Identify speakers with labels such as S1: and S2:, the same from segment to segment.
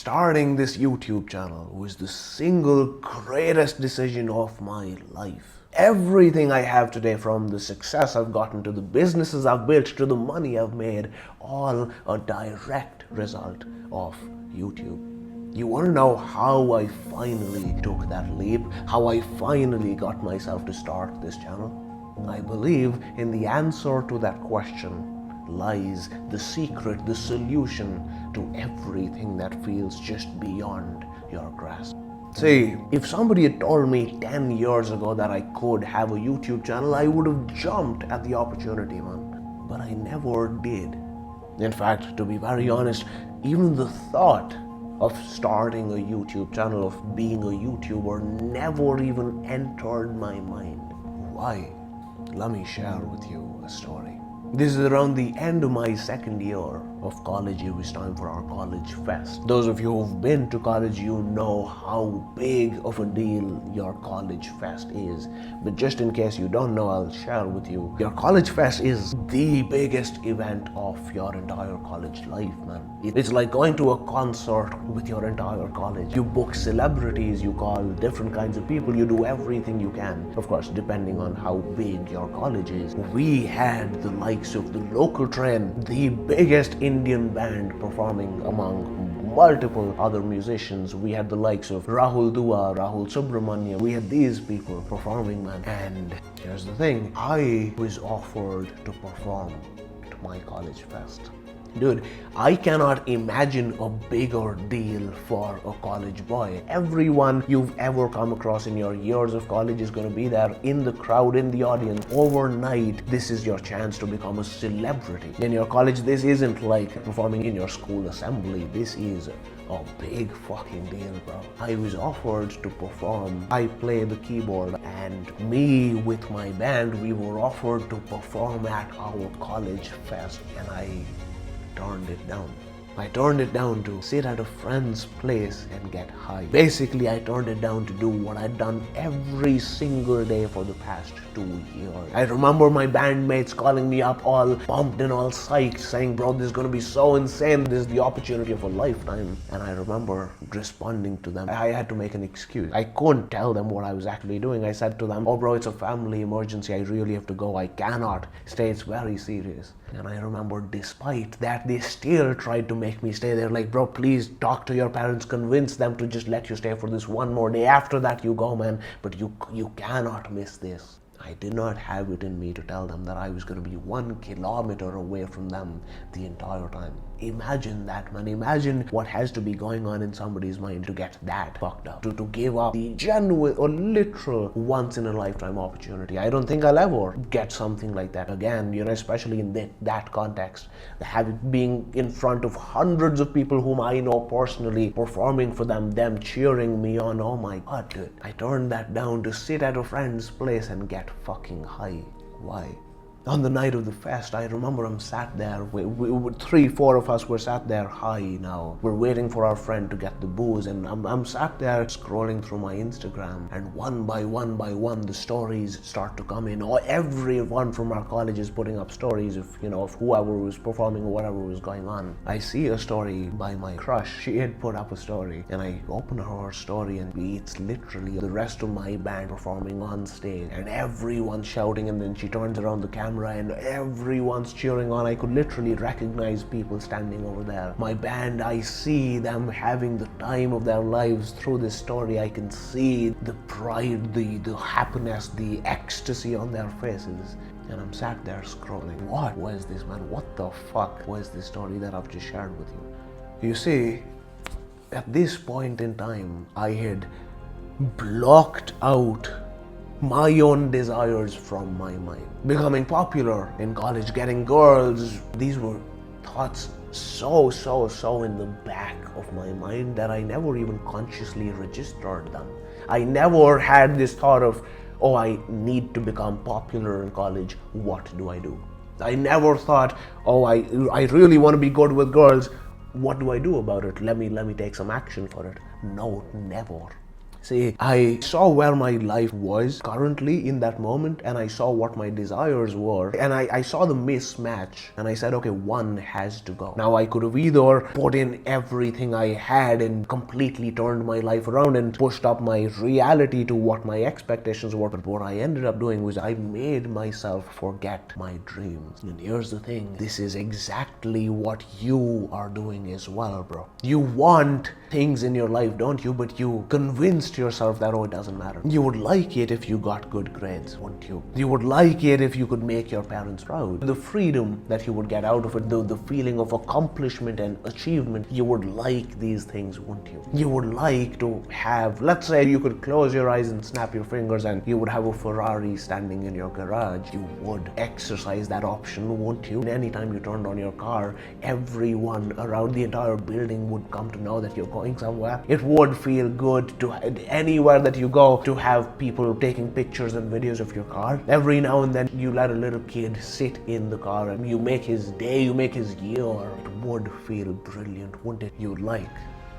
S1: Starting this YouTube channel was the single greatest decision of my life. Everything I have today, from the success I've gotten to the businesses I've built to the money I've made, all a direct result of YouTube. You want to know how I finally took that leap? How I finally got myself to start this channel? I believe in the answer to that question lies the secret, the solution to everything that feels just beyond your grasp. See, if somebody had told me 10 years ago that I could have a YouTube channel, I would have jumped at the opportunity, man. But I never did. In fact, to be very honest, even the thought of starting a YouTube channel, of being a YouTuber, never even entered my mind. Why? Let me share with you a story. This is around the end of my second year of college. It was time for our college fest. Those of you who've been to college, you know how big of a deal your college fest is. But just in case you don't know, I'll share with you. Your college fest is the biggest event of your entire college life, man. It's like going to a concert with your entire college. You book celebrities, you call different kinds of people, you do everything you can. Of course, depending on how big your college is. We had the likes of the local train, the biggest Indian band performing among multiple other musicians. We had the likes of Rahul Dua, Rahul Subramaniam. We had these people performing, man. And here's the thing, I was offered to perform to my college fest. Dude, I cannot imagine a bigger deal for a college boy. Everyone you've ever come across in your years of college is going to be there in the crowd, in the audience. Overnight, this is your chance to become a celebrity. In your college, this isn't like performing in your school assembly. This is a big fucking deal, bro. I was offered to perform. I play the keyboard, and me with my band, we were offered to perform at our college fest, and I turned it down. I turned it down to sit at a friend's place and get high. Basically, I turned it down to do what I'd done every single day for the past 2 years. I remember my bandmates calling me up all pumped and all psyched, saying, bro, this is gonna be so insane. This is the opportunity of a lifetime. And I remember responding to them. I had to make an excuse. I couldn't tell them what I was actually doing. I said to them, oh bro, it's a family emergency. I really have to go. I cannot stay. It's very serious. And I remember despite that, they still tried to make me stay there. Like, bro, please talk to your parents, convince them to just let you stay for this one more day. After that, you go, man. But you cannot miss this. I did not have it in me to tell them that I was going to be 1 kilometer away from them the entire time. Imagine that, man. Imagine what has to be going on in somebody's mind to get that fucked up. To give up the genuine or literal once in a lifetime opportunity. I don't think I'll ever get something like that again, especially in that context. Being in front of hundreds of people whom I know personally, performing for them cheering me on. Oh my god, dude. I turned that down to sit at a friend's place and get fucking high. Why? On the night of the fest, I remember I'm sat there, 3-4 of us were sat there high now. We're waiting for our friend to get the booze, and I'm sat there scrolling through my Instagram, and one by one, the stories start to come in. Everyone from our college is putting up stories of whoever was performing or whatever was going on. I see a story by my crush. She had put up a story, and I open her story, and it's literally the rest of my band performing on stage, and everyone's shouting, and then she turns around the camera and everyone's cheering on. I could literally recognize people standing over there. My band, I see them having the time of their lives through this story. I can see the pride, the happiness, the ecstasy on their faces. And I'm sat there scrolling. What was this, man? What the fuck was this story that I've just shared with you? You see, at this point in time, I had blocked out my own desires from my mind. Becoming popular in college, getting girls, these were thoughts so in the back of my mind that I never even consciously registered them. I never had this thought of, oh, I need to become popular in college, what do I do? I never thought, oh, I really want to be good with girls, what do I do about it? Let me take some action for it. No, never. See, I saw where my life was currently in that moment, and I saw what my desires were, and I saw the mismatch, and I said, okay, one has to go. Now, I could have either put in everything I had and completely turned my life around and pushed up my reality to what my expectations were, but what I ended up doing was I made myself forget my dreams. And here's the thing, this is exactly what you are doing as well, bro. You want things in your life, don't you? But you convinced yourself that, oh, it doesn't matter. You would like it if you got good grades, wouldn't you? You would like it if you could make your parents proud. The freedom that you would get out of it, the feeling of accomplishment and achievement, you would like these things, wouldn't you? You would like to have, let's say you could close your eyes and snap your fingers and you would have a Ferrari standing in your garage. You would exercise that option, wouldn't you? And anytime you turned on your car, everyone around the entire building would come to know that you're going somewhere. It would feel good to anywhere that you go to have people taking pictures and videos of your car. Every now and then you let a little kid sit in the car and you make his day, you make his year. It would feel brilliant, wouldn't it? You'd like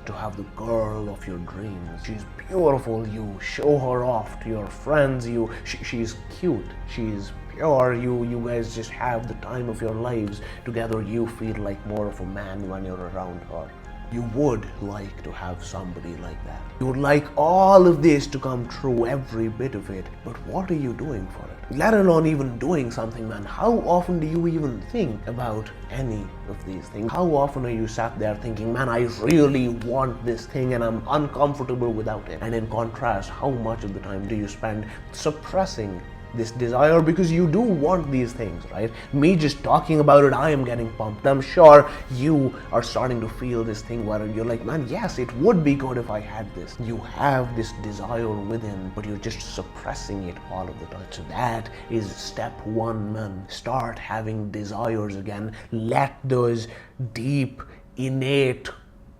S1: to have the girl of your dreams. She's beautiful, you show her off to your friends, she's cute, she's pure, you guys just have the time of your lives together. You feel like more of a man when you're around her. You would like to have somebody like that. You would like all of this to come true, every bit of it. But what are you doing for it? Let alone even doing something, man. How often do you even think about any of these things? How often are you sat there thinking, man, I really want this thing and I'm uncomfortable without it? And in contrast, how much of the time do you spend suppressing this desire because you do want these things, right? Me just talking about it, I am getting pumped. I'm sure you are starting to feel this thing where you're like, man, yes, it would be good if I had this. You have this desire within, but you're just suppressing it all of the time. So that is step one, man. Start having desires again. Let those deep, innate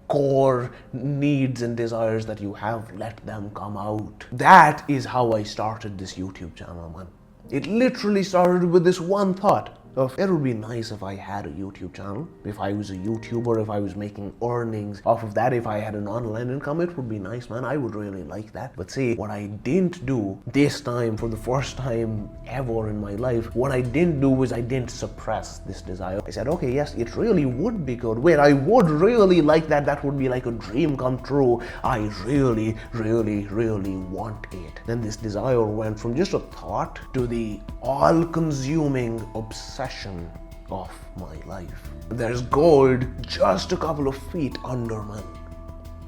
S1: core needs and desires that you have, let them come out. That is how I started this YouTube channel, man. It literally started with this one thought of, it would be nice if I had a YouTube channel. If I was a YouTuber, if I was making earnings off of that, if I had an online income, it would be nice, man. I would really like that. But see, what I didn't do this time, for the first time ever in my life, what I didn't do was I didn't suppress this desire. I said, okay, yes, it really would be good. Wait, I would really like that. That would be like a dream come true. I really, really, really want it. Then this desire went from just a thought to the all-consuming obsession of my life. There's gold just a couple of feet under, man.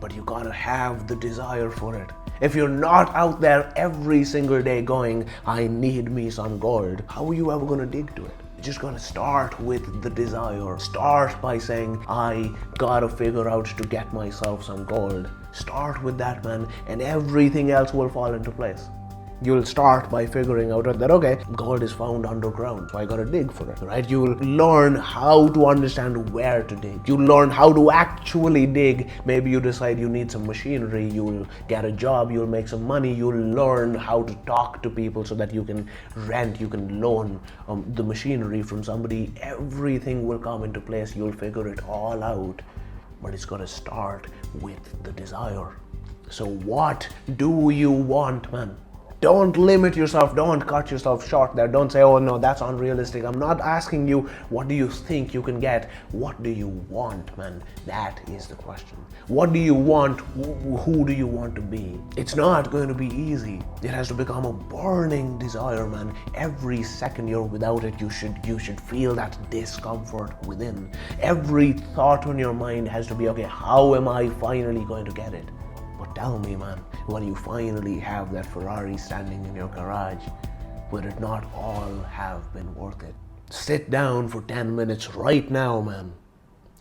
S1: But you gotta have the desire for it. If you're not out there every single day going, I need me some gold, how are you ever gonna dig to it? You just gotta start with the desire. Start by saying, I gotta figure out to get myself some gold. Start with that, man, and everything else will fall into place. You'll start by figuring out that, okay, gold is found underground, so I gotta dig for it, right? You'll learn how to understand where to dig. You'll learn how to actually dig. Maybe you decide you need some machinery, you'll get a job, you'll make some money, you'll learn how to talk to people so that you can rent, you can loan the machinery from somebody. Everything will come into place. You'll figure it all out, but it's gotta start with the desire. So what do you want, man? Don't limit yourself, don't cut yourself short there. Don't say, oh no, that's unrealistic. I'm not asking you, what do you think you can get? What do you want, man? That is the question. What do you want? Who do you want to be? It's not going to be easy. It has to become a burning desire, man. Every second you're without it, you should feel that discomfort within. Every thought on your mind has to be, okay, how am I finally going to get it? But tell me, man, when you finally have that Ferrari standing in your garage, would it not all have been worth it? Sit down for 10 minutes right now, man,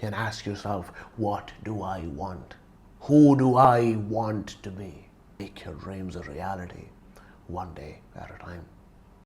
S1: and ask yourself, what do I want? Who do I want to be? Make your dreams a reality, one day at a time.